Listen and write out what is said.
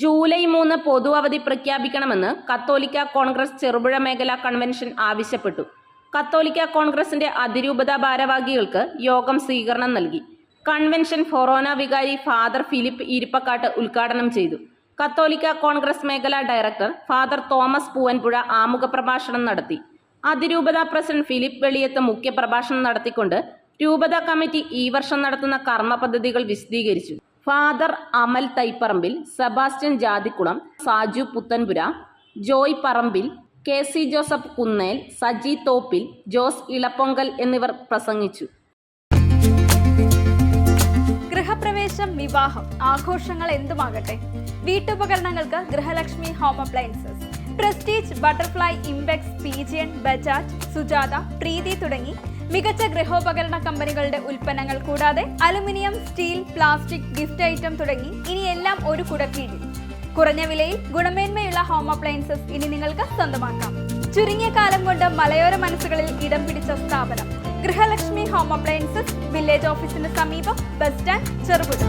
July 3 പൊതു അവധി പ്രഖ്യാപിക്കണമെന്ന് കത്തോലിക്ക കോൺഗ്രസ് ചെറുപുഴ മേഖലാ കൺവെൻഷൻ ആവശ്യപ്പെട്ടു. കത്തോലിക്ക കോൺഗ്രസിന്റെ അതിരൂപത ഭാരവാഹികൾക്ക് യോഗം സ്വീകരണം നൽകി. കൺവെൻഷൻ ഫൊറോന വികാരി ഫാദർ ഫിലിപ്പ് ഈരിപ്പക്കാട്ട് ഉദ്ഘാടനം ചെയ്തു. കത്തോലിക്ക കോൺഗ്രസ് മേഖലാ ഡയറക്ടർ ഫാദർ തോമസ് പൂവൻപുഴ ആമുഖ പ്രഭാഷണം നടത്തി. അതിരൂപത പ്രസിഡന്റ് ഫിലിപ്പ് വെളിയത്ത് മുഖ്യപ്രഭാഷണം നടത്തിക്കൊണ്ട് രൂപത കമ്മിറ്റി ഈ വർഷം നടത്തുന്ന കർമ്മ പദ്ധതികൾ വിശദീകരിച്ചു. Father Amal Thaiparambil, Sebastian Jathikulam, Saju Puthanpura, Joy Parambil, KC Joseph Kunnel, Saji Thoppil, Jose Elapponkal എന്നിവർ പ്രസംഗിച്ചു. ഗൃഹപ്രവേശം, വിവാഹം, ആഘോഷങ്ങൾ എന്തുമാകട്ടെ, വീട്ടുപകരണങ്ങൾക്ക് Grihalakshmi home appliances, Prestige, Butterfly, Impex, Pigeon, Bajaj, Sujatha, Preethi തുടങ്ങി മികച്ച ഗൃഹോപകരണ കമ്പനികളുടെ ഉൽപ്പന്നങ്ങൾ കൂടാതെ aluminium, steel, plastic, gift item തുടങ്ങി ഇനി എല്ലാം ഒരു കുടക്കീഴിൽ. കുറഞ്ഞ വിലയിൽ ഗുണമേന്മയുള്ള ഹോം അപ്ലയൻസസ് ഇനി നിങ്ങൾക്ക് സ്വന്തമാക്കാം. ചുരുങ്ങിയ കാലം കൊണ്ട് മലയോര മനസ്സുകളിൽ ഇടം പിടിച്ച സ്ഥാപനം ഗൃഹലക്ഷ്മി ഹോം അപ്ലയൻസസ്, വില്ലേജ് ഓഫീസിന് സമീപം, ബസ് സ്റ്റാൻഡ്, ചെറുപുഴ.